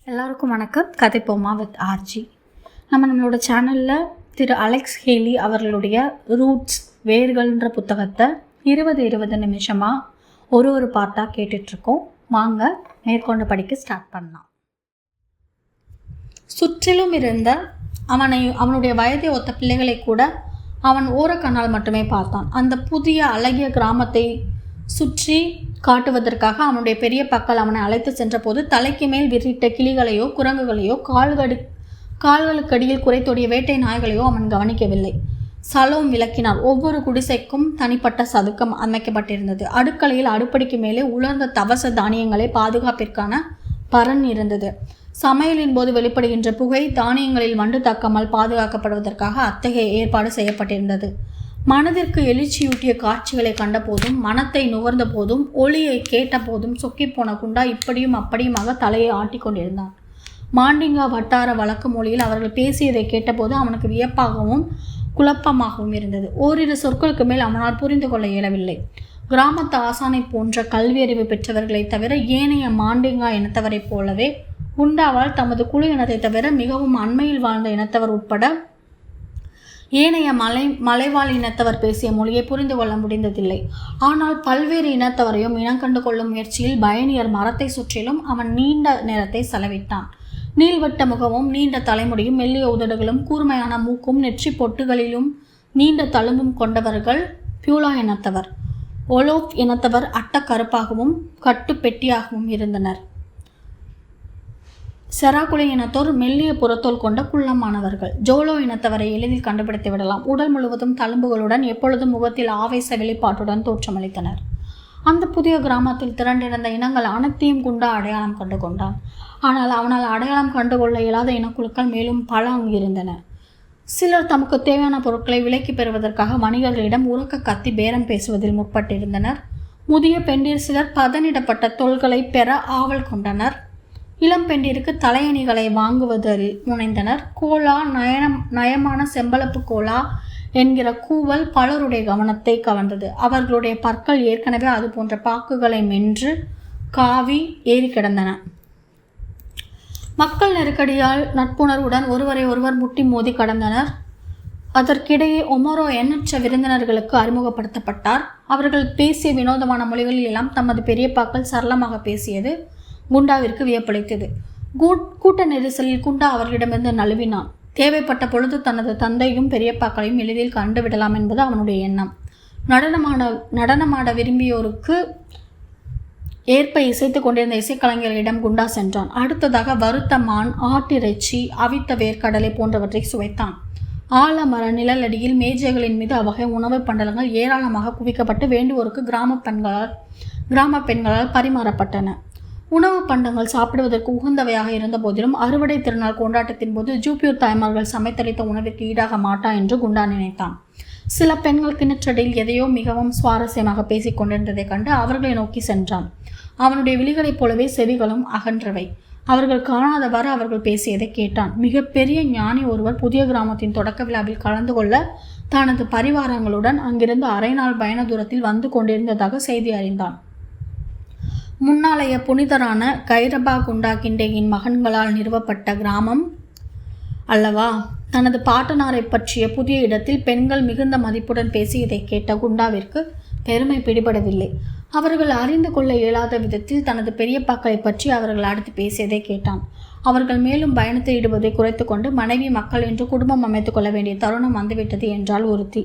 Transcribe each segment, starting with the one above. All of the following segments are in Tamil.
எல்லாருக்கும் வணக்கம். கதைப்போமா வித் ஆர்ஜி. நம்மளோட சேனலில் திரு அலெக்ஸ் ஹேலி அவர்களுடைய ரூட்ஸ் வேர்கள்ன்ற புத்தகத்தை 20 நிமிஷமாக ஒரு பார்ட்டாக கேட்டுட்ருக்கோம். வாங்க மேற்கொண்டு படிக்க ஸ்டார்ட் பண்ணலாம். சுற்றிலும் இருந்த அவனுடைய வயதை ஒத்த பிள்ளைகளை கூட அவன் ஓரக்கண்ணால் மட்டுமே பார்த்தான். அந்த புதிய அழகிய கிராமத்தை சுற்றி காட்டுவதற்காக அவனுடைய பெரிய பக்கம் அவனை அழைத்து சென்றபோது தலைக்கு மேல் விரிட்ட கிளிகளையோ குரங்குகளையோ கால்களுக்கடியில் குறைத்தோடிய வேட்டை நாய்களையோ அவன் கவனிக்கவில்லை. சலோம் விளக்கினார். ஒவ்வொரு குடிசைக்கும் தனிப்பட்ட சதுக்கம் அமைக்கப்பட்டிருந்தது. அடுக்கலையில் அடுப்படிக்கு மேலே உலர்ந்த தவச தானியங்களை பாதுகாப்பிற்கான பரண் இருந்தது. சமையலின் போது வெளிப்படுகின்ற புகை தானியங்களில் வண்டு தாக்காமல் பாதுகாக்கப்படுவதற்காக அத்தகைய ஏற்பாடு செய்யப்பட்டிருந்தது. மனதிற்கு எழுச்சியூட்டிய காட்சிகளை கண்டபோதும், மனத்தை நுகர்ந்த போதும், ஒளியை கேட்ட போதும் சொக்கிப்போன குண்டா இப்படியும் அப்படியுமாக தலையை ஆட்டிக்கொண்டிருந்தான். மாண்டிங்கா வட்டார வழக்கு மொழியில் அவர்கள் பேசியதை கேட்டபோது அவனுக்கு வியப்பாகவும் குழப்பமாகவும் இருந்தது. ஓரிரு சொற்களுக்கு மேல் அவனால் புரிந்து கொள்ள இயலவில்லை. கிராமத்து ஆசானை போன்ற கல்வியறிவு பெற்றவர்களை தவிர ஏனைய மாண்டிங்கா இனத்தவரைப் போலவே குண்டாவால் தமது குழு இனத்தை தவிர மிகவும் அண்மையில் வாழ்ந்த இனத்தவர் உட்பட ஏனைய மலைவாழ் இனத்தவர் பேசிய மொழியை புரிந்து கொள்ள முடிந்ததில்லை. ஆனால் பல்வேறு இனத்தவரையும் இனங்கண்டு கொள்ளும் முயற்சியில் பயணியர் மரத்தை சுற்றிலும் அவன் நீண்ட நேரத்தை செலவிட்டான். நீள்வட்ட முகமும் நீண்ட தலைமுடியும் மெல்லிய உதடுகளும் கூர்மையான மூக்கும் நெற்றி பொட்டுகளிலும் நீண்ட தழும்பும் கொண்டவர்கள் பியூலா இனத்தவர். ஒலோப் இனத்தவர் அட்டக்கருப்பாகவும் கட்டு பெட்டியாகவும் இருந்தனர். செராகுலை இனத்தோர் மெல்லிய புறத்தோல் கொண்ட குள்ளமானவர்கள். ஜோலோ இனத்தவரை எளிதில் கண்டுபிடித்து விடலாம். உடல் முழுவதும் தழும்புகளுடன் எப்பொழுதும் முகத்தில் ஆவேச வெளிப்பாட்டுடன் தோற்றமளித்தனர். அந்த புதிய கிராமத்தில் திரண்டிருந்த இனங்கள் அனைத்தையும் குண்டா அடையாளம் கண்டு கொண்டான். ஆனால் அவனால் அடையாளம் கண்டுகொள்ள இயலாத இனக்குழுக்கள் மேலும் பல அங்கு இருந்தன. சிலர் தமக்கு தேவையான பொருட்களை விலைக்கு பெறுவதற்காக வணிகர்களிடம் உரக்க கத்தி பேரம் பேசுவதில் முற்பட்டிருந்தனர். முதிய பெண்டிர் சிலர் பதனிடப்பட்ட தோள்களை பெற ஆவல் கொண்டனர். இளம் பெண்டிற்கு தலையணிகளை வாங்குவதில் முனைந்தனர். கோலா, நயமான செம்பளப்பு கோலா என்கிற கூவல் பலருடைய கவனத்தை கவர்ந்தது. அவர்களுடைய பற்கள் ஏற்கனவே அது போன்ற பாக்குகளை மென்று காவி ஏறி கிடந்தன. மக்கள் நெருக்கடியால் நட்புணர்வுடன் ஒருவரை ஒருவர் முட்டி மோதி கடந்தனர். அதற்கிடையே ஒமோரோ எண்ணற்ற விருந்தினர்களுக்கு அறிமுகப்படுத்தப்பட்டார். அவர்கள் பேசிய வினோதமான மொழிகளில் எல்லாம் தமது பெரியப்பாக்கள் சரளமாக பேசியது குண்டாவிற்கு வியப்பளித்தது. கூட்ட நெரிசலில் குண்டா அவர்களிடமிருந்து நழுவினான். தேவைப்பட்ட பொழுது தனது தந்தையும் பெரியப்பாக்களையும் எளிதில் கண்டுவிடலாம் என்பது அவனுடைய எண்ணம். நடனமாட விரும்பியோருக்கு ஏற்ப இசைத்து கொண்டிருந்த இசைக்கலைஞர்களிடம் குண்டா சென்றான். அடுத்ததாக வறுத்த மான், ஆட்டிறைச்சி, அவித்த வேர்க்கடலை போன்றவற்றை சுவைத்தான். ஆலமர நிழலடியில் மேஜைகளின் மீது அவ்வகை உணவு பண்டலங்கள் ஏராளமாக குவிக்கப்பட்டு வேண்டுவோருக்கு கிராம பெண்களால் பரிமாறப்பட்டன. உணவு பண்டங்கள் சாப்பிடுவதற்கு உகந்தவையாக இருந்த போதிலும் அறுவடை திருநாள் கொண்டாட்டத்தின் போது ஜூப்பியூர் தாய்மார்கள் சமைத்தளித்த உணவிற்கு ஈடாக மாட்டா என்று குண்டா நினைத்தான். சில பெண்கள் கிணற்றடியில் எதையோ மிகவும் சுவாரஸ்யமாக பேசிக் கொண்டிருந்ததைக் கண்டு அவர்களை நோக்கி சென்றான். அவனுடைய விழிகளைப் போலவே செவிகளும் அகன்றவை. அவர்கள் காணாதவாறு அவர்கள் பேசியதை கேட்டான். மிகப்பெரிய ஞானி ஒருவர் புதிய கிராமத்தின் தொடக்க விழாவில் கலந்து கொள்ள தனது பரிவாரங்களுடன் அங்கிருந்து அரை நாள் பயண தூரத்தில் வந்து கொண்டிருந்ததாக செய்தி அறிந்தான். முன்னாளைய புனிதரான கைரபா குண்டா கிண்டேயின் மகன்களால் நிறுவப்பட்ட கிராமம் அல்லவா? தனது பாட்டனாரை பற்றிய புதிய இடத்தில் பெண்கள் மிகுந்த மதிப்புடன் பேசியதை கேட்ட குண்டாவிற்கு பெருமை பிடிபடவில்லை. அவர்கள் அறிந்து கொள்ள இயலாத விதத்தில் தனது பெரியப்பாக்களை பற்றி அவர்கள் அடுத்து பேசியதை கேட்டான். அவர்கள் மேலும் பயணத்தில் ஈடுவதை குறைத்து கொண்டு மனைவி மக்கள் என்று குடும்பம் அமைத்துக் கொள்ள வேண்டிய தருணம் வந்துவிட்டது என்றால் ஒருத்தி.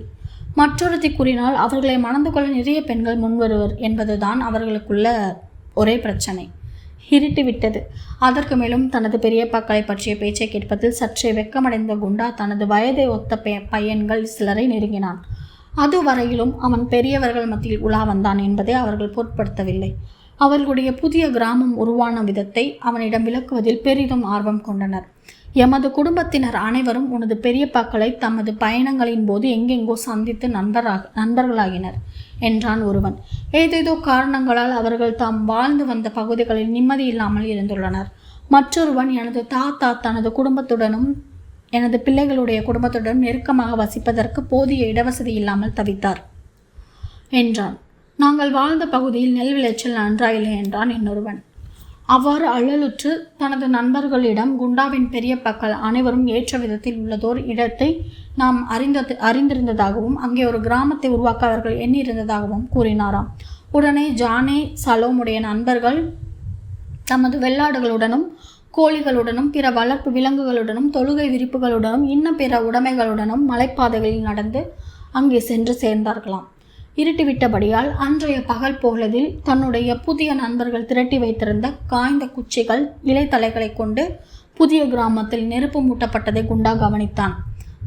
மற்றொருத்தி கூறினால் அவர்களை மணந்து கொள்ள நிறைய பெண்கள் முன்வருவர் என்பதுதான் அவர்களுக்குள்ள ஒரே பிரச்சனை. இருட்டிவிட்டது. அதற்கு மேலும் தனது பெரியப்பாக்களை பற்றிய பேச்சை கேட்பதில் சற்றே வெக்கமடைந்த குண்டா தனது வயதை ஒத்த பையன்கள் சிலரை நெருங்கினான். அதுவரையிலும் அவன் பெரியவர்கள் மத்தியில் உலா வந்தான் என்பதை அவர்கள் பொருட்படுத்தவில்லை. அவர்களுடைய புதிய கிராமம் உருவான விதத்தை அவனிடம் விளக்குவதில் பெரிதும் ஆர்வம் கொண்டனர். எமது குடும்பத்தினர் அனைவரும் உனது பெரியப்பாக்களை தமது பயணங்களின் போது எங்கெங்கோ சந்தித்து நண்பர்களாகினர் என்றான் ஒருவன். ஏதேதோ காரணங்களால் அவர்கள் தாம் வாழ்ந்து வந்த பகுதிகளில் நிம்மதி இல்லாமல் இருந்துள்ளனர். மற்றொருவன் எனது தாத்தா தனது குடும்பத்துடனும் எனது பிள்ளைகளுடைய குடும்பத்துடன் நெருக்கமாக வசிப்பதற்கு போதிய இடவசதி இல்லாமல் தவித்தார் என்றான். நாங்கள் வாழ்ந்த பகுதியில் நெல் விளைச்சல் நன்றாயில்லை என்றான் இன்னொருவன். அவ்வாறு அல்லலுற்று தனது நண்பர்களிடம் குண்டாவின் பெரிய பக்கள் அனைவரும் ஏற்ற விதத்தில் உள்ளதோர் இடத்தை நாம் அறிந்திருந்ததாகவும் அங்கே ஒரு கிராமத்தை உருவாக்க அவர்கள் எண்ணியிருந்ததாகவும் கூறினாராம். உடனே ஜானே சலோமுடைய நண்பர்கள் தமது வெள்ளாடுகளுடனும் கோழிகளுடனும் பிற வளர்ப்பு விலங்குகளுடனும் தொழுகை விரிப்புகளுடனும் இன்னும் பிற உடைமைகளுடனும் மலைப்பாதைகளில் நடந்து அங்கே சென்று சேர்ந்தார்களாம். இருட்டிவிட்டபடியால் அன்றைய பகல் பொழுதில் தன்னுடைய புதிய நண்பர்கள் திரட்டி வைத்திருந்த காய்ந்த குச்சிகள் இலைத்தலைகளை கொண்டு புதிய கிராமத்தில் நெருப்பு மூட்டப்பட்டதை குண்டா கவனித்தான்.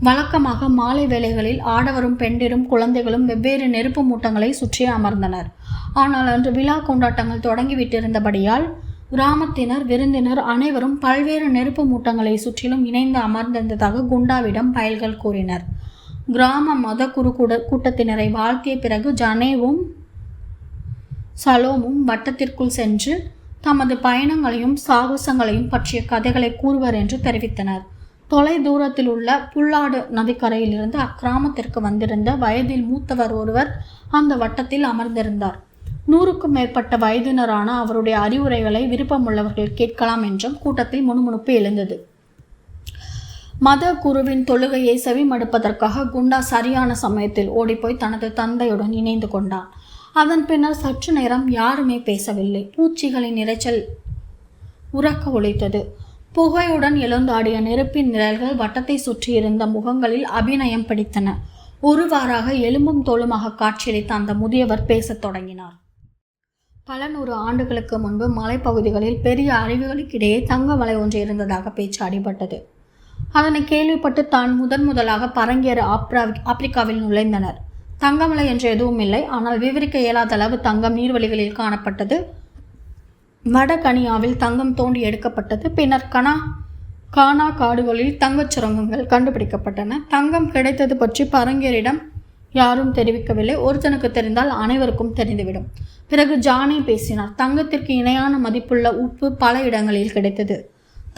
வழக்கமாக மாலை வேளைகளில் ஆடவரும் பெண்டிரும் குழந்தைகளும் வெவ்வேறு நெருப்பு மூட்டங்களை சுற்றி அமர்ந்தனர். ஆனால் அன்று விழா கொண்டாட்டங்கள் தொடங்கிவிட்டிருந்தபடியால் கிராமத்தினர் விருந்தினர் அனைவரும் பல்வேறு நெருப்பு மூட்டங்களை சுற்றிலும் இணைந்து அமர்ந்திருந்ததாக குண்டாவிடம் பயல்கள் கூறினர். கிராம மத குரு கூட்டத்தினரை வாழ்த்திய பிறகு ஜனேவும் சலோமும் வட்டத்திற்குள் சென்று தமது பயணங்களையும் சாகசங்களையும் பற்றிய கதைகளை கூறுவர் என்று தெரிவித்தனர். தொலை தூரத்தில் உள்ள புல்லாடு நதிக்கரையிலிருந்து அக்கிராமத்திற்கு வந்திருந்த வயதில் மூத்தவர் ஒருவர் அந்த வட்டத்தில் அமர்ந்திருந்தார். 100க்கும் மேற்பட்ட வயதினரான அவருடைய அறிவுரைகளை விருப்பமுள்ளவர்கள் கேட்கலாம் என்றும் கூட்டத்தில் முணுமுணுப்பு எழுந்தது. மத குருவின் தொழுகையை செவிமடுப்பதற்காக குண்டா சரியான சமயத்தில் ஓடிப்போய் தனது தந்தையுடன் இணைந்து கொண்டான். அதன் பின்னர் சற்று நேரம் யாருமே பேசவில்லை. பூச்சிகளின் இரைச்சல் உறக்க ஒலித்தது. புகையுடன் எழுந்தாடிய நெருப்பின் நிழல்கள் வட்டத்தை சுற்றியிருந்த முகங்களில் அபிநயம் பிடித்தன. ஒருவாறாக எலும்பும் தோளுமாக காட்சியளித்த அந்த முதியவர் பேசத் தொடங்கினார். பல 100 ஆண்டுகளுக்கு முன்பு மலைப்பகுதிகளில் பெரிய அருவிகளுக்கிடையே தங்க மலை ஒன்று இருந்ததாக பேச்சு அடிபட்டது. அதனை கேள்விப்பட்டு தான் முதலாக பரங்கியர் ஆப்பிரிக்காவில் நுழைந்தனர். தங்கமலை என்று எதுவும் இல்லை, ஆனால் விவரிக்க இயலாத அளவு தங்கம் நீர்வழிகளில் காணப்பட்டது. வட கனியாவில் தங்கம் தோண்டி எடுக்கப்பட்டது. பின்னர் கானா காடுகளில் தங்கச் சுரங்கங்கள் கண்டுபிடிக்கப்பட்டன. தங்கம் கிடைத்தது பற்றி பரங்கியரிடம் யாரும் தெரிவிக்கவில்லை. ஒருத்தனுக்கு தெரிந்தால் அனைவருக்கும் தெரிந்துவிடும். பிறகு ஜானே பேசினார். தங்கத்திற்கு இணையான மதிப்புள்ள உப்பு பல இடங்களில் கிடைத்தது.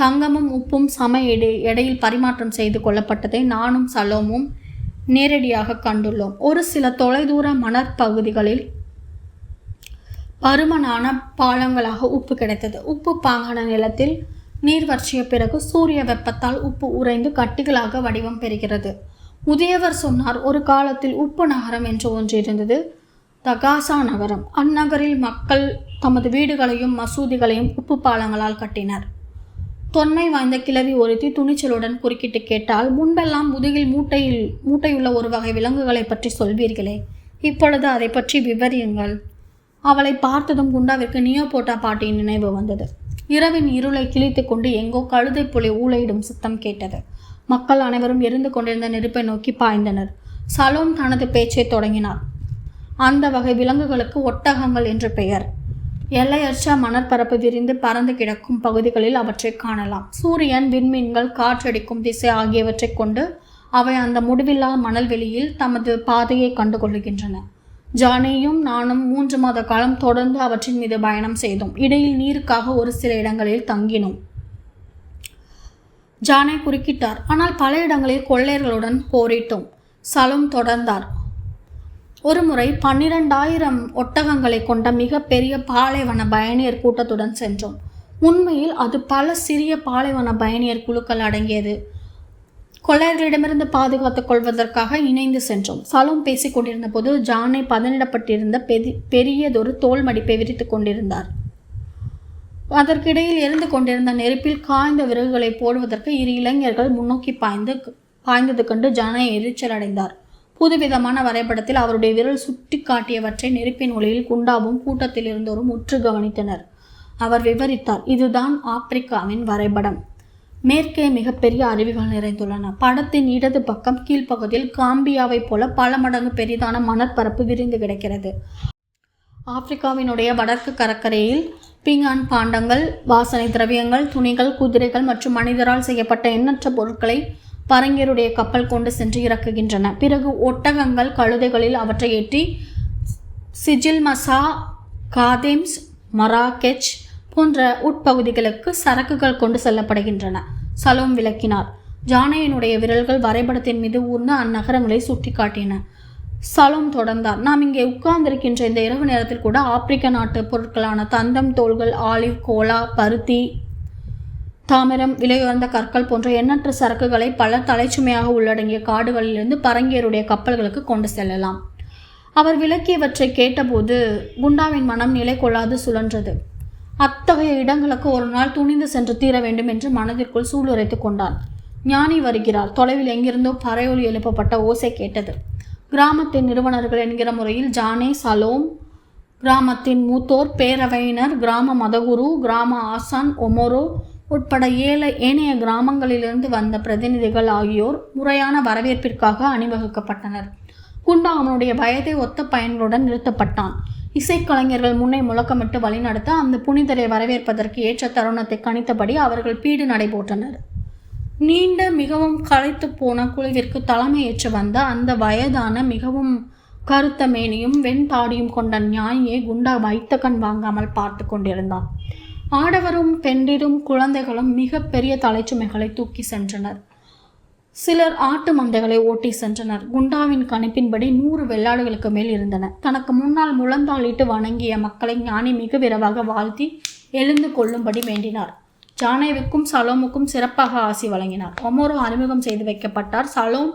தங்கமும் உப்பும் சம எடையில் பரிமாற்றம் செய்து கொள்ளப்பட்டதை நானும் சலோமும் நேரடியாக கண்டுள்ளோம். ஒரு சில தொலைதூர மணற்பகுதிகளில் பருமனான பாலங்களாக உப்பு கிடைத்தது. உப்பு பாங்கான நிலத்தில் நீர் வற்றிய பிறகு சூரிய வெப்பத்தால் உப்பு உறைந்து கட்டிகளாக வடிவம் பெறுகிறது. முதியவர் சொன்னார், ஒரு காலத்தில் உப்பு நகரம் என்று ஒன்று இருந்தது, தகாசா நகரம். அந்நகரில் மக்கள் தமது வீடுகளையும் மசூதிகளையும் உப்பு பாலங்களால் கட்டினர். தொன்மை வாய்ந்த கிழவி ஒருத்தி துணிச்சலுடன் குறுக்கிட்டு கேட்டால், முன்பெல்லாம் முதுகில் மூட்டையுள்ள ஒரு வகை விலங்குகளை பற்றி சொல்வீர்களே, இப்பொழுது அதை பற்றி விவரியுங்கள். அவளை பார்த்ததும் குண்டாவிற்கு நியோபோட்டா பாட்டியின் நினைவு வந்தது. இரவின் இருளை கிழித்து கொண்டு எங்கோ கழுதை புலி ஊளையிடும் சத்தம் கேட்டது. மக்கள் அனைவரும் எரிந்து கொண்டிருந்த நெருப்பை நோக்கி பாய்ந்தனர். சலோம் தனது பேச்சை தொடங்கினார். அந்த வகை விலங்குகளுக்கு ஒட்டகங்கள் என்று பெயர். எல்லையற்ற மணற்பரப்பு விரிந்து பறந்து கிடக்கும் பகுதிகளில் அவற்றை காணலாம். சூரியன், விண்மீன்கள், காற்றடிக்கும் திசை ஆகியவற்றை கொண்டு அவை அந்த முடிவில்லா மணல்வெளியில் தமது பாதையை கண்டுகொள்கின்றன. ஜானேயும் நானும் 3 மாத காலம் தொடர்ந்து அவற்றின் மீது பயணம் செய்தோம். இடையில் நீருக்காக ஒரு சில இடங்களில் தங்கினோம். ஜானே குறுக்கிட்டார். ஆனால் பல இடங்களில் கொள்ளையர்களுடன் போரிட்டோம். சலோம் தொடர்ந்தார். ஒருமுறை 12,000 ஒட்டகங்களை கொண்ட மிக பெரிய பாலைவன பயணியர் கூட்டத்துடன் சென்றோம். உண்மையில் அது பல சிறிய பாலைவன பயணியர் குழுக்கள் அடங்கியது. கொள்ளையர்களிடமிருந்து பாதுகாத்துக் கொள்வதற்காக இணைந்து சென்றோம். சலோம் பேசிக் கொண்டிருந்த போது ஜானே பதனிடப்பட்டிருந்த பெரியதொரு தோல் மடிப்பை விரித்து கொண்டிருந்தார். அதற்கிடையில் எரிந்து கொண்டிருந்த நெருப்பில் காய்ந்த விறகுகளை போடுவதற்கு 2 இளைஞர்கள் முன்னோக்கி பாய்ந்தது கண்டு ஜானே எரிச்சல் அடைந்தார். புதுவிதமான வரைபடத்தில் அவருடைய விரல் சுட்டி காட்டியவற்றை நெருப்பின் ஒளியில் குண்டாவும் கூட்டத்தில் இருந்தோரும் உற்று கவனித்தனர். அவர் விவரித்தார். இதுதான் ஆப்பிரிக்காவின் வரைபடம். மேற்கே மிகப்பெரிய அருவிகள் நிறைந்துள்ளன. படத்தின் இடது பக்கம் கீழ்ப்பகுதியில் காம்பியாவைப் போல பல மடங்கு பெரிதான மணற்பரப்பு விரிந்து கிடக்கிறது. ஆப்பிரிக்காவினுடைய வடக்கு கடற்கரையில் பீங்கான் பாண்டங்கள், வாசனை திரவியங்கள், துணிகள், குதிரைகள் மற்றும் மனிதரால் செய்யப்பட்ட எண்ணற்ற பொருட்களை பரங்கியருடைய கப்பல் கொண்டு சென்று இறக்குகின்றன. பிறகு ஒட்டகங்கள் கழுதைகளில் அவற்றை ஏற்றி சிஜில்மசா, காதேம்ஸ், மராகெச் போன்ற உட்பகுதிகளுக்கு சரக்குகள் கொண்டு செல்லப்படுகின்றன. சலோம் விளக்கினார். ஜானேயினுடைய விரல்கள் வரைபடத்தின் மீது ஊர்ந்து அந்நகரங்களை சுட்டி காட்டின. சலோம் தொடர்ந்தார். நாம் இங்கே உட்கார்ந்திருக்கின்ற இந்த இரவு நேரத்தில் கூட ஆப்பிரிக்க நாட்டு பொருட்களான தந்தம், தோள்கள், ஆலிவ், கோலா, பருத்தி, தாமிரம், விலையுயர்ந்த கற்கள் போன்ற எண்ணற்ற சரக்குகளை பல தலைச்சுமையாக உள்ளடங்கிய காடுகளிலிருந்து பரங்கியருடைய கப்பல்களுக்கு கொண்டு செல்லலாம். அவர் விளக்கியவற்றை கேட்டபோது குண்டாவின் மனம் நிலை கொள்ளாது சுழன்றது. அத்தகைய இடங்களுக்கு ஒரு நாள் துணிந்து சென்று தீர வேண்டும் என்று மனதிற்குள் சூளுரைத்து கொண்டான். ஞானி வருகிறார். தொலைவில் எங்கிருந்தோ பறையொலி எழுப்பப்பட்ட ஓசை கேட்டது. கிராமத்தின் நிறுவனர்கள் என்கிற முறையில் ஜானே, சலோம், கிராமத்தின் மூத்தோர், பேரவையினர், கிராம மதகுரு, கிராம ஆசான் ஒமோரோ உட்பட ஏனைய கிராமங்களிலிருந்து வந்த பிரதிநிதிகள் ஆகியோர் முறையான வரவேற்பிற்காக அணிவகுக்கப்பட்டனர். குண்டா அவனுடைய வயதை ஒத்த பையன்களுடன் நிறுத்தப்பட்டான். இசைக்கலைஞர்கள் முன்னே முழக்கமிட்டு வழிநடத்த அந்த புனிதரை வரவேற்பதற்கு ஏற்ற தருணத்தை கணித்தபடி அவர்கள் பீடு நடைபோட்டனர். நீண்ட மிகவும் களைத்து போன குழுவிற்கு தலைமையேற்று வந்த அந்த வயதான மிகவும் கருத்த மேனியும் வெண்தாடியும் கொண்ட ஞானியை குண்டா வைத்த கண் வாங்காமல் பார்த்து கொண்டிருந்தான். ஆடவரும் பெண்டிரும் குழந்தைகளும் மிக பெரிய தலைச்சுமைகளை தூக்கி சென்றனர். சிலர் ஆட்டு மந்தைகளை ஓட்டி சென்றனர். குண்டாவின் கணிப்பின்படி 100 வெள்ளாடுகளுக்கு மேல் இருந்தன. தனக்கு முன்னால் முழந்தாளிட்டு வணங்கிய மக்களை ஞானி மிக விரைவாக வாழ்த்தி எழுந்து கொள்ளும்படி வேண்டினார். ஜானேவுக்கும் சலோமுக்கும் சிறப்பாக ஆசி வழங்கினார். ஒமோரோ அறிமுகம் செய்து வைக்கப்பட்டார். சலோம்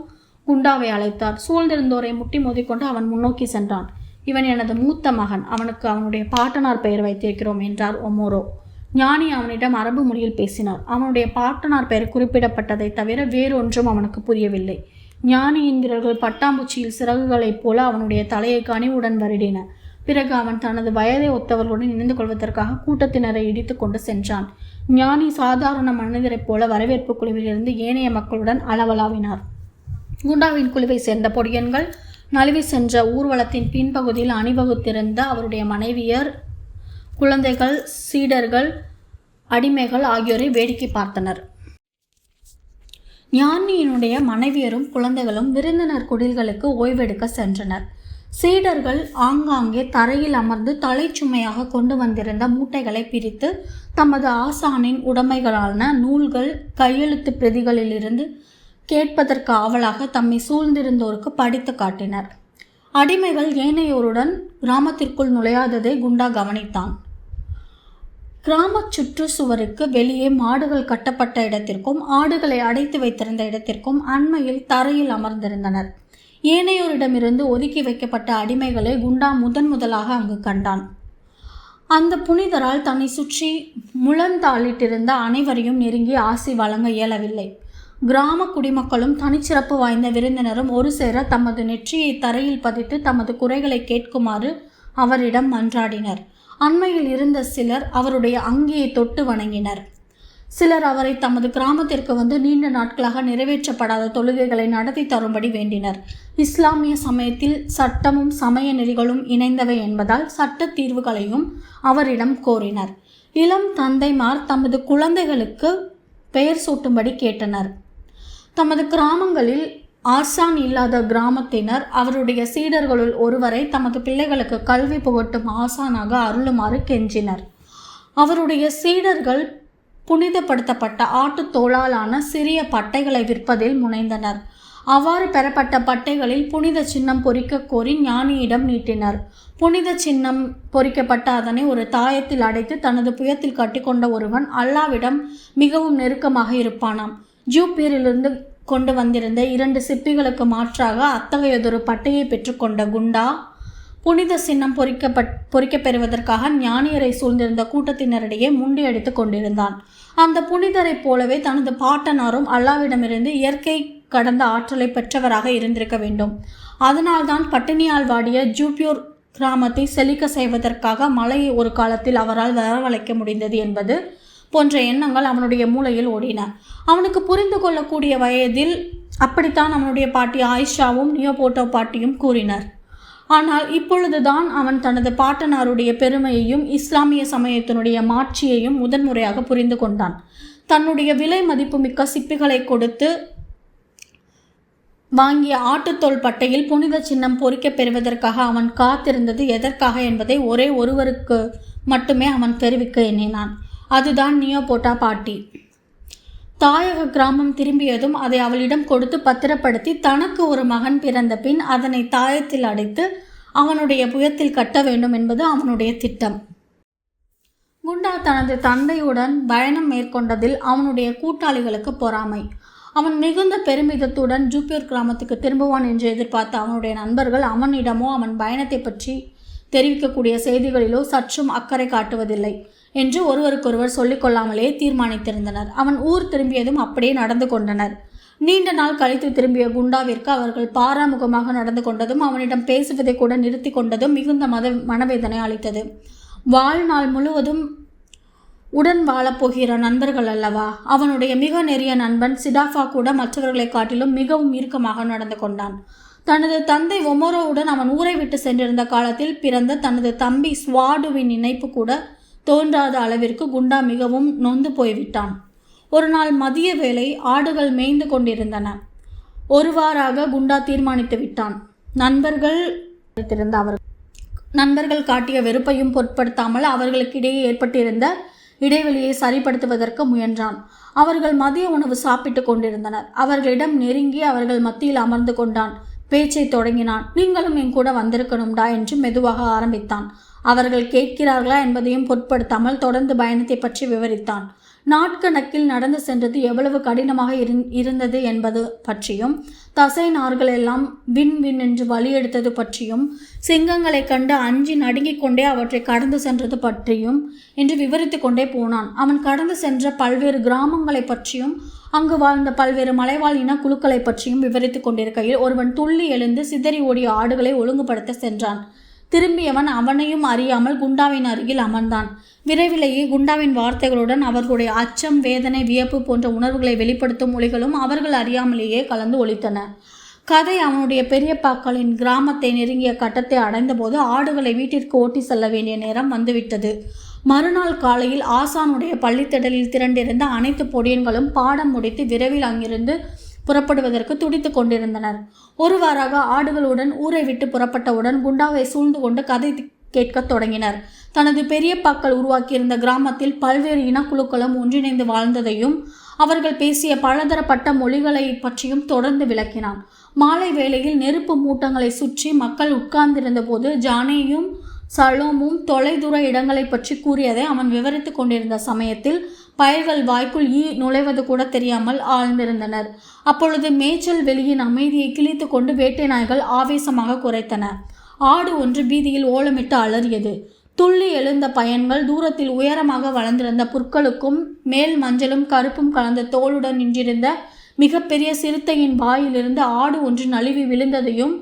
குண்டாவை அழைத்தார். சூழ்ந்திருந்தோரை முட்டி மோதிக்கொண்டு அவன் முன்னோக்கி சென்றான். இவன் எனது மூத்த மகன். அவனுக்கு அவனுடைய பாட்டனார் பெயர் வைத்திருக்கிறோம் என்றார் ஒமோரோ. ஞானி அவனிடம் அரபு மொழியில் பேசினார். அவனுடைய பாட்டனார் பெயர் குறிப்பிடப்பட்டதை தவிர வேறொன்றும் அவனுக்கு புரியவில்லை. ஞானியின் வீரர்கள் பட்டாம்பூச்சியில் சிறகுகளைப் போல அவனுடைய தலையை கனிவுடன் வருடின. பிறகு அவன் தனது வயதை ஒத்தவர்களுடன் இணைந்து கொள்வதற்காக கூட்டத்தினரை இடித்து கொண்டு சென்றான். ஞானி சாதாரண மனிதரைப் போல வரவேற்பு குழுவிலிருந்து ஏனைய மக்களுடன் அளவலாவினார். குண்டாவின் குழுவை சேர்ந்த பொடியன்கள் நழுவி சென்ற ஊர்வலத்தின் பின்பகுதியில் அணிவகுத்திருந்த அவருடைய மனைவியர், குழந்தைகள், சீடர்கள், அடிமைகள் ஆகியோரை வேடிக்கை பார்த்தனர். ஞானியினுடைய மனைவியரும் குழந்தைகளும் விருந்தினர் குடில்களுக்கு ஓய்வெடுக்க சென்றனர். சீடர்கள் ஆங்காங்கே தரையில் அமர்ந்து தலைச்சுமையாக கொண்டு வந்திருந்த மூட்டைகளை பிரித்து தமது ஆசானின் உடைமைகளான நூல்கள், கையெழுத்து பிரதிகளிலிருந்து கேட்பதற்கு ஆவலாக தம்மை சூழ்ந்திருந்தோருக்கு படித்து காட்டினர். அடிமைகள் ஏனையோருடன் கிராமத்திற்குள் நுழையாததை குண்டா கவனித்தான். கிராம சுற்றுச்சுவருக்கு வெளியே மாடுகள் கட்டப்பட்ட இடத்திற்கும் ஆடுகளை அடைத்து வைத்திருந்த இடத்திற்கும் அண்மையில் தரையில் அமர்ந்திருந்தனர். ஏனையோரிடமிருந்து ஒதுக்கி வைக்கப்பட்ட அடிமைகளை குண்டா முதலாக அங்கு கண்டான். அந்த புனிதரால் தன்னை சுற்றி முழந்தாளிட்டிருந்த அனைவரையும் நெருங்கி ஆசி வழங்க இயலவில்லை. கிராம குடிமக்களும் தனிச்சிறப்பு வாய்ந்த விருந்தினரும் ஒரு சேர தமது நெற்றியை தரையில் பதித்து தமது குறைகளை கேட்குமாறு அவரிடம் மன்றாடினர். அண்மையில் இருந்த சிலர் அவருடைய அங்கியை தொட்டு வணங்கினர். சிலர் அவரை தமது கிராமத்திற்கு வந்து நீண்ட நாட்களாக நிறைவேற்றப்படாத தொழுகைகளை நடத்தி தரும்படி வேண்டினர். இஸ்லாமிய சமயத்தில் சட்டமும் சமய நெறிகளும் இணைந்தவை என்பதால் சட்ட தீர்வுகளையும் அவரிடம் கோரினர். இளம் தந்தைமார் தமது குழந்தைகளுக்கு பெயர் சூட்டும்படி கேட்டனர். தமது கிராமங்களில் ஆசான் இல்லாத கிராமத்தினர் அவருடைய சீடர்களுள் ஒருவரை தமது பிள்ளைகளுக்கு கல்வி புகட்டும் ஆசானாக அருளுமாறு கெஞ்சினர். அவருடைய சீடர்கள் புனிதப்படுத்தப்பட்ட ஆட்டுத்தோளாலான சிறிய பட்டைகளை விற்பதில் முனைந்தனர். அவ்வாறு பெறப்பட்ட பட்டைகளில் புனித சின்னம் பொறிக்க கோரி ஞானியிடம் நீட்டினர். புனித சின்னம் பொறிக்கப்பட்ட அதனை ஒரு தாயத்தில் அடைத்து தனது புயத்தில் கட்டிக்கொண்ட ஒருவன் அல்லாவிடம் மிகவும் நெருக்கமாக இருப்பானாம். ஜூப்பீரிலிருந்து கொண்டு வந்திருந்த 2 சிப்பிகளுக்கு மாற்றாக அத்தகையதொரு பட்டையை பெற்றுக்கொண்ட குண்டா புனித சின்னம் பொறிக்க பெறுவதற்காக ஞானியரை சூழ்ந்திருந்த கூட்டத்தினரிடையே முண்டியடித்து கொண்டிருந்தான். அந்த புனிதரைப் போலவே தனது பாட்டனாரும் அல்லாவிடமிருந்து இயற்கை கடந்த ஆற்றலை பெற்றவராக இருந்திருக்க வேண்டும். அதனால்தான் பட்டினியால் வாடிய ஜூப்பியூர் கிராமத்தை செழிக்க செய்வதற்காக மலையை ஒரு காலத்தில் அவரால் வரவழைக்க முடிந்தது என்பது போன்ற எண்ணங்கள் அவனுடைய மூளையில் ஓடின. அவனுக்கு புரிந்து கொள்ளக்கூடிய வயதில் அப்படித்தான் அவனுடைய பாட்டி ஆயிஷாவும் நியோபோட்டோ பாட்டியும் கூறினர். ஆனால் இப்பொழுதுதான் அவன் தனது பாட்டனாருடைய பெருமையையும் இஸ்லாமிய சமயத்தினுடைய மாட்சியையும் முதன்முறையாக புரிந்து கொண்டான். தன்னுடைய விலை மதிப்புமிக்க சிப்பிகளை கொடுத்து வாங்கிய ஆட்டுத்தோல் பட்டையில் புனித சின்னம் பொறிக்க பெறுவதற்காக அவன் காத்திருந்தது எதற்காக என்பதை ஒரே ஒருவருக்கு மட்டுமே அவன் தெரிவிக்க எண்ணினான். அதுதான் நியோபோட்டா பாட்டி. தாயக கிராமம் திரும்பியதும் அதை அவளிடம் கொடுத்து பத்திரப்படுத்தி தனக்கு ஒரு மகன் பிறந்த பின் அதனை தாயத்தில் அடைத்து அவனுடைய புயத்தில் கட்ட வேண்டும் என்பது அவனுடைய திட்டம். குண்டா தனது தந்தையுடன் பயணம் மேற்கொண்டதில் அவனுடைய கூட்டாளிகளுக்கு பொறாமை. அவன் மிகுந்த பெருமிதத்துடன் ஜூப்பியூர் கிராமத்துக்கு திரும்புவான் என்று எதிர்பார்த்த அவனுடைய நண்பர்கள் அவனிடமோ அவன் பயணத்தை பற்றி தெரிவிக்கக்கூடிய செய்திகளிலோ சற்றும் அக்கறை காட்டுவதில்லை என்று ஒருவருக்கொருவர் சொல்லிக்கொள்ளாமலே தீர்மானித்திருந்தனர். அவன் ஊர் திரும்பியதும் அப்படியே நடந்து கொண்டனர். நீண்ட நாள் கழித்து திரும்பிய குண்டாவிற்கு அவர்கள் பாராமுகமாக நடந்து கொண்டதும் அவனிடம் பேசுவதை கூட நிறுத்தி கொண்டதும் மிகுந்த மனவேதனை அளித்தது. வாழ்நாள் முழுவதும் உடன் வாழப்போகிற நண்பர்கள் அல்லவா? அவனுடைய மிக நெறிய நண்பன் சிடாஃபா கூட மற்றவர்களை காட்டிலும் மிகவும் இறுக்கமாக நடந்து கொண்டான். தனது தந்தை ஒமோரோவுடன் அவன் ஊரை விட்டு சென்றிருந்த காலத்தில் பிறந்த தனது தம்பி ஸ்வாடுவின் நினைப்பு கூட தோன்றாத அளவிற்கு குண்டா மிகவும் நொந்து போய்விட்டான். ஒரு நாள் மதிய வேளை ஆடுகள் மேய்ந்து கொண்டிருந்தன. ஒருவாறாக குண்டா தீர்மானித்து விட்டான். நண்பர்கள் காட்டிய வெறுப்பையும் பொருட்படுத்தாமல் அவர்களுக்கிடையே ஏற்பட்டிருந்த இடைவெளியை சரிப்படுத்துவதற்கு முயன்றான். அவர்கள் மதிய உணவு சாப்பிட்டு கொண்டிருந்தனர். அவர்களிடம் நெருங்கி அவர்கள் மத்தியில் அமர்ந்து கொண்டான். பேச்சை தொடங்கினான். நீங்களும் என் கூட வந்திருக்கணும்டா என்று மெதுவாக ஆரம்பித்தான். அவர்கள் கேட்கிறார்களா என்பதையும் பொருட்படுத்தாமல் தொடர்ந்து பயணத்தை பற்றி விவரித்தான். நாட்கணக்கில் நடந்து சென்றது எவ்வளவு கடினமாக இருந்தது என்பது பற்றியும், தசை நார்கள் எல்லாம் வின் வின் என்று வழி எடுத்தது பற்றியும், சிங்கங்களை கண்டு அஞ்சி நடுங்கிக் கொண்டே அவற்றை கடந்து சென்றது பற்றியும் என்று விவரித்து கொண்டே போனான். அவன் கடந்து சென்ற பல்வேறு கிராமங்களை பற்றியும் அங்கு வாழ்ந்த பல்வேறு மலைவாழ் இன குழுக்களை பற்றியும் விவரித்து கொண்டிருக்கையில் ஒருவன் துள்ளி எழுந்து சிதறி ஓடிய ஆடுகளை ஒழுங்குபடுத்த சென்றான். திரும்பியவன் அவனையும் அறியாமல் குண்டாவின் அருகில் அமர்ந்தான். விரைவிலேயே குண்டாவின் வார்த்தைகளுடன் அவர்களுடைய அச்சம், வேதனை, வியப்பு போன்ற உணர்வுகளை வெளிப்படுத்தும் மொழிகளும் அவர்கள் அறியாமலேயே கலந்து ஒலித்தன. கதை அவனுடைய பெரியப்பாக்களின் கிராமத்தை நெருங்கிய கட்டத்தை அடைந்தபோது ஆடுகளை வீட்டிற்கு ஓட்டி செல்ல வேண்டிய நேரம் வந்துவிட்டது. மறுநாள் காலையில் ஆசானுடைய பள்ளித்திடலில் திரண்டிருந்த அனைத்து பொடியன்களும் பாடம் முடித்து விரைவில் அங்கிருந்து புறப்படுவதற்கு துடித்து கொண்டிருந்தனர். ஒருவாறாக ஆடுகளுடன் ஊரை விட்டு புறப்பட்டவுடன் குண்டாவை சூழ்ந்து கொண்டு கதை கேட்கத் தொடங்கினர். தனது பெரியப்பாக்கள் உருவாக்கியிருந்த கிராமத்தில் பல்வேறு இனக்குழுக்களும் ஒன்றிணைந்து வாழ்ந்ததையும் அவர்கள் பேசிய பலதரப்பட்ட மொழிகளை பற்றியும் தொடர்ந்து விளக்கினான். மாலை வேளையில் நெருப்பு மூட்டங்களை சுற்றி மக்கள் உட்கார்ந்திருந்த போது ஜானேயும் சலோமும் தொலைதூர இடங்களை பற்றி கூறியதை அவன் விவரித்து கொண்டிருந்த சமயத்தில் பயல்கள் வாய்க்குள் நுழைவது கூட தெரியாமல் ஆழ்ந்திருந்தனர். அப்பொழுது மேய்ச்சல் வெளியின் அமைதியை கிழித்து கொண்டு வேட்டை நாய்கள் ஆவேசமாக குரைத்தன. ஆடு ஒன்று வீதியில் ஓலமிட்டு அலறியது. துள்ளி எழுந்த பயன்கள் தூரத்தில் உயரமாக வளர்ந்திருந்த புற்களுக்கும் மேல் மஞ்சளும் கருப்பும் கலந்த தோளுடன் நின்றிருந்த மிகப்பெரிய சிறுத்தையின் வாயிலிருந்து ஆடு ஒன்று நழுவி விழுந்ததையும்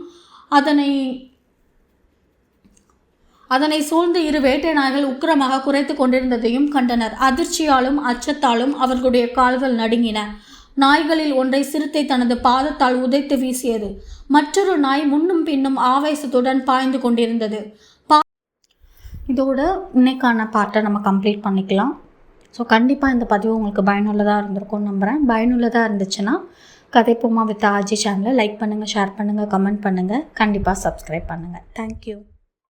அதனை சூழ்ந்து இரு வேட்டை நாய்கள் உக்கிரமாக குரைத்து கொண்டிருந்ததையும் கண்டனர். அதிர்ச்சியாலும் அச்சத்தாலும் அவர்களுடைய கால்கள் நடுங்கின. நாய்களில் ஒன்றை சிறுத்தை தனது பாதத்தால் உதைத்து வீசியது. மற்றொரு நாய் முன்னும் பின்னும் ஆவேசத்துடன் பாய்ந்து கொண்டிருந்தது. இதோட இன்னைக்கான பாட்டை நம்ம கம்ப்ளீட் பண்ணிக்கலாம். ஸோ கண்டிப்பாக இந்த பதிவு உங்களுக்கு பயனுள்ளதாக இருந்திருக்கும்னு நம்புகிறேன். பயனுள்ளதாக இருந்துச்சுன்னா கதைப்போமா வித் ஆர்ஜி சேனலை லைக் பண்ணுங்கள், ஷேர் பண்ணுங்கள், கமெண்ட் பண்ணுங்கள், கண்டிப்பாக சப்ஸ்கிரைப் பண்ணுங்கள். தேங்க்யூ.